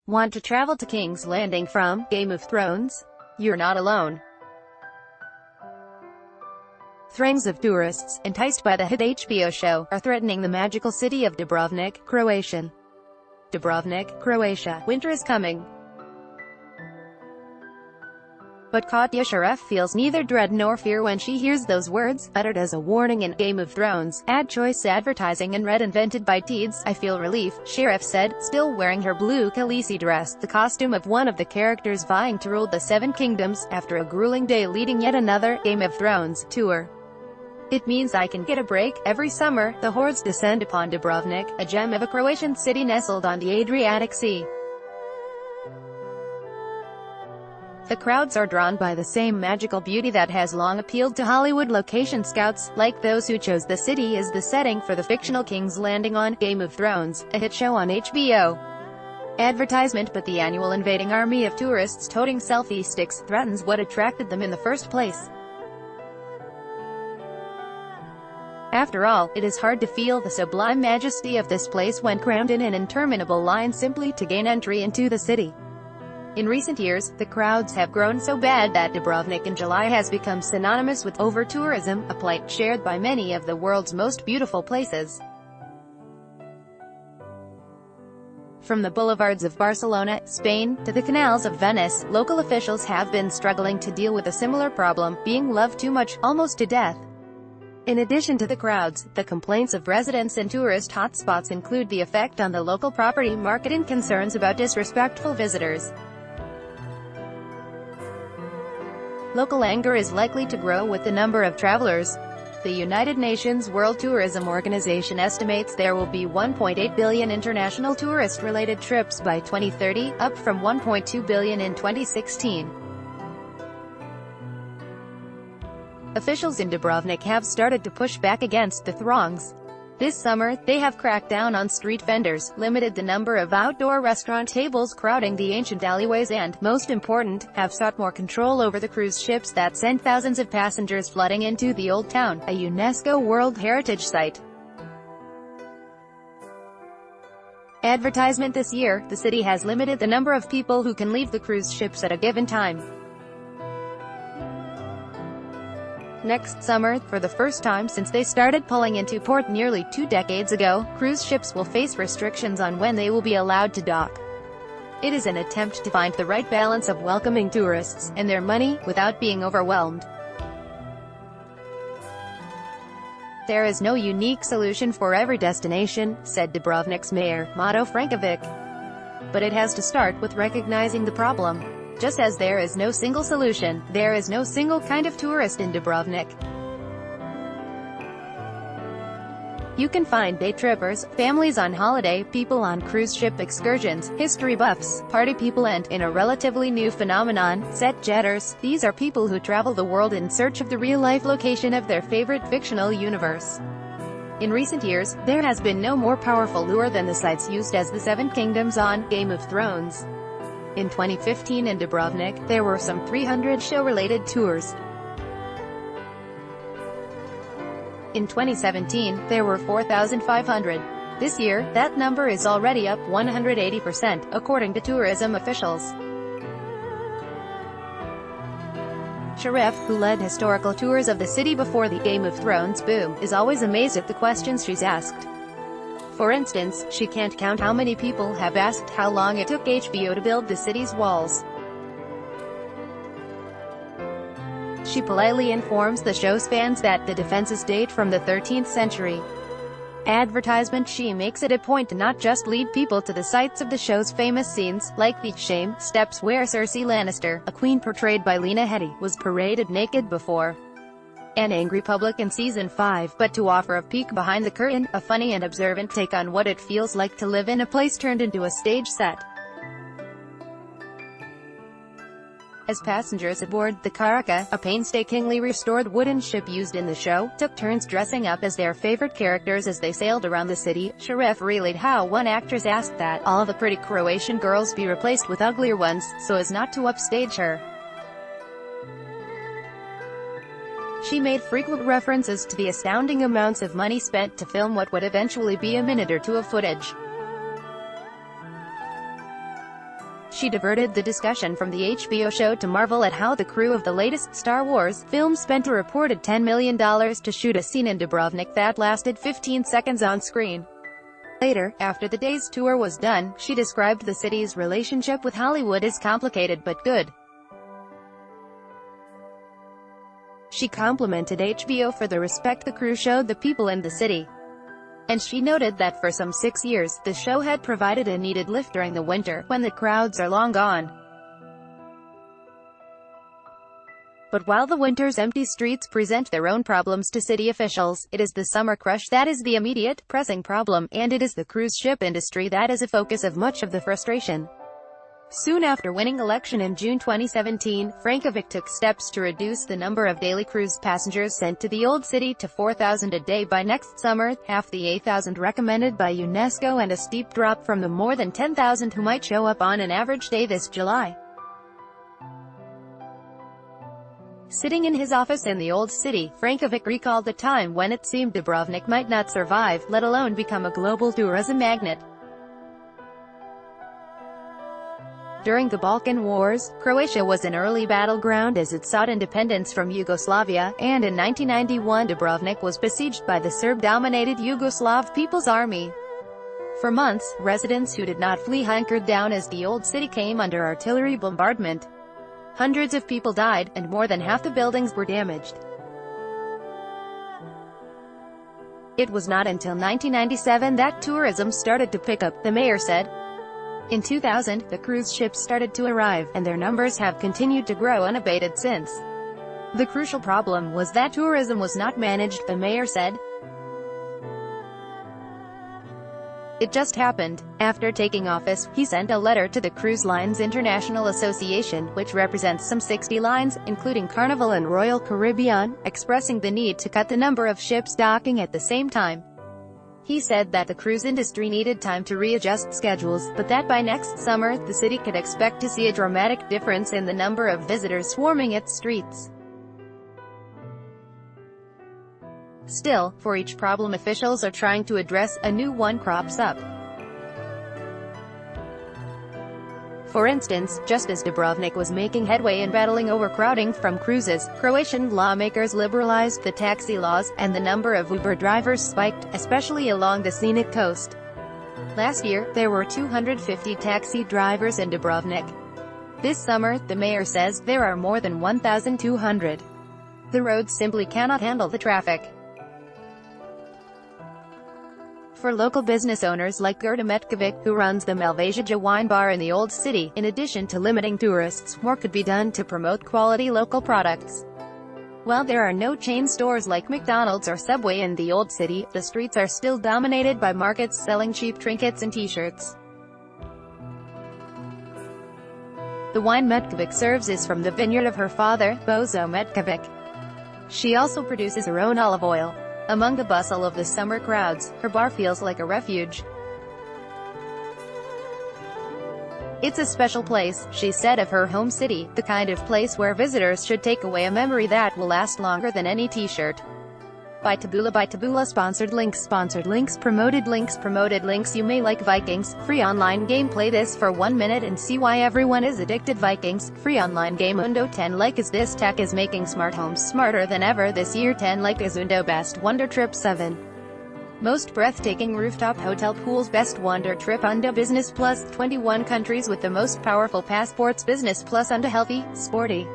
Want to travel to King's Landing from Game of Thrones? You're not alone. Throngs of tourists, enticed by the hit HBO show, are threatening the magical city of Dubrovnik, Croatia. Dubrovnik, Croatia. Winter is coming. But Katja Sharef feels neither dread nor fear when she hears those words, uttered as a warning in Game of Thrones. Ad choice advertising and red invented by Teeds. I feel relief, Sharef said, still wearing her blue Khaleesi dress, the costume of one of the characters vying to rule the Seven Kingdoms, after a grueling day leading yet another Game of Thrones tour. It means I can get a break. Every summer, the hordes descend upon Dubrovnik, a gem of a Croatian city nestled on the Adriatic Sea. The crowds are drawn by the same magical beauty that has long appealed to Hollywood location scouts, like those who chose the city as the setting for the fictional King's Landing on Game of Thrones, a hit show on HBO. Advertisement. But the annual invading army of tourists toting selfie sticks threatens what attracted them in the first place. After all, it is hard to feel the sublime majesty of this place when crammed in an interminable line simply to gain entry into the city. In recent years, the crowds have grown so bad that Dubrovnik in July has become synonymous with over-tourism, a plight shared by many of the world's most beautiful places. From the boulevards of Barcelona, Spain, to the canals of Venice, local officials have been struggling to deal with a similar problem, being loved too much, almost to death. In addition to the crowds, the complaints of residents and tourist hotspots include the effect on the local property market and concerns about disrespectful visitors. Local anger is likely to grow with the number of travelers. The United Nations World Tourism Organization estimates there will be 1.8 billion international tourist-related trips by 2030, up from 1.2 billion in 2016. Officials in Dubrovnik have started to push back against the throngs. This summer, they have cracked down on street vendors, limited the number of outdoor restaurant tables crowding the ancient alleyways and, most important, have sought more control over the cruise ships that send thousands of passengers flooding into the Old Town, a UNESCO World Heritage Site. Advertisement. This year, the city has limited the number of people who can leave the cruise ships at a given time. Next summer, for the first time since they started pulling into port nearly 2 decades ago, cruise ships will face restrictions on when they will be allowed to dock. It is an attempt to find the right balance of welcoming tourists and their money, without being overwhelmed. There is no unique solution for every destination, said Dubrovnik's mayor, Mato Frankovic. But it has to start with recognizing the problem. Just as there is no single solution, there is no single kind of tourist in Dubrovnik. You can find day trippers, families on holiday, people on cruise ship excursions, history buffs, party people and, in a relatively new phenomenon, set jetters. These are people who travel the world in search of the real-life location of their favorite fictional universe. In recent years, there has been no more powerful lure than the sites used as the Seven Kingdoms on Game of Thrones. In 2015 in Dubrovnik, there were some 300 show-related tours. In 2017, there were 4,500. This year, that number is already up 180%, according to tourism officials. Sharef, who led historical tours of the city before the Game of Thrones boom, is always amazed at the questions she's asked. For instance, she can't count how many people have asked how long it took HBO to build the city's walls. She politely informs the show's fans that the defenses date from the 13th century. Advertisement. She makes it a point to not just lead people to the sites of the show's famous scenes, like the Shame Steps where Cersei Lannister, a queen portrayed by Lena Headey, was paraded naked before an angry public in Season 5, but to offer a peek behind the curtain, a funny and observant take on what it feels like to live in a place turned into a stage set. As passengers aboard the Karaka, a painstakingly restored wooden ship used in the show, took turns dressing up as their favorite characters as they sailed around the city, Sharef relayed how one actress asked that all the pretty Croatian girls be replaced with uglier ones, so as not to upstage her. She made frequent references to the astounding amounts of money spent to film what would eventually be a minute or two of footage. She diverted the discussion from the HBO show to marvel at how the crew of the latest Star Wars film spent a reported $10 million to shoot a scene in Dubrovnik that lasted 15 seconds on screen. Later, after the day's tour was done, she described the city's relationship with Hollywood as complicated but good. She complimented HBO for the respect the crew showed the people in the city. And she noted that for some 6 years, the show had provided a needed lift during the winter, when the crowds are long gone. But while the winter's empty streets present their own problems to city officials, it is the summer crush that is the immediate, pressing problem, and it is the cruise ship industry that is a focus of much of the frustration. Soon after winning election in June 2017, Frankovic took steps to reduce the number of daily cruise passengers sent to the Old City to 4,000 a day by next summer, half the 8,000 recommended by UNESCO and a steep drop from the more than 10,000 who might show up on an average day this July. Sitting in his office in the Old City, Frankovic recalled the time when it seemed Dubrovnik might not survive, let alone become a global tourism magnet. During the Balkan Wars, Croatia was an early battleground as it sought independence from Yugoslavia, and in 1991 Dubrovnik was besieged by the Serb-dominated Yugoslav People's Army. For months, residents who did not flee hunkered down as the Old City came under artillery bombardment. Hundreds of people died, and more than half the buildings were damaged. It was not until 1997 that tourism started to pick up, the mayor said. In 2000, the cruise ships started to arrive, and their numbers have continued to grow unabated since. The crucial problem was that tourism was not managed, the mayor said. It just happened. After taking office, he sent a letter to the Cruise Lines International Association, which represents some 60 lines, including Carnival and Royal Caribbean, expressing the need to cut the number of ships docking at the same time. He said that the cruise industry needed time to readjust schedules, but that by next summer, the city could expect to see a dramatic difference in the number of visitors swarming its streets. Still, for each problem officials are trying to address, a new one crops up. For instance, just as Dubrovnik was making headway in battling overcrowding from cruises, Croatian lawmakers liberalized the taxi laws, and the number of Uber drivers spiked, especially along the scenic coast. Last year, there were 250 taxi drivers in Dubrovnik. This summer, the mayor says, there are more than 1,200. The roads simply cannot handle the traffic. For local business owners like Gerda Metkovic, who runs the Malvasia wine bar in the Old City, in addition to limiting tourists, more could be done to promote quality local products. While there are no chain stores like McDonald's or Subway in the Old City, the streets are still dominated by markets selling cheap trinkets and t-shirts. The wine Metkovic serves is from the vineyard of her father, Bozo Metkovic. She also produces her own olive oil. Among the bustle of the summer crowds, her bar feels like a refuge. It's a special place, she said of her home city, the kind of place where visitors should take away a memory that will last longer than any t-shirt. By Taboola sponsored links promoted links. You may like Vikings, free online game. Play this for 1 minute and see why everyone is addicted. Vikings, free online game. Undo 10 like is this tech is making smart homes smarter than ever this year. 10 like is Undo best wonder trip 7. Most breathtaking rooftop hotel pools. Best wonder trip. Undo Business Plus, 21 countries with the most powerful passports. Business Plus. Undo Healthy, Sporty.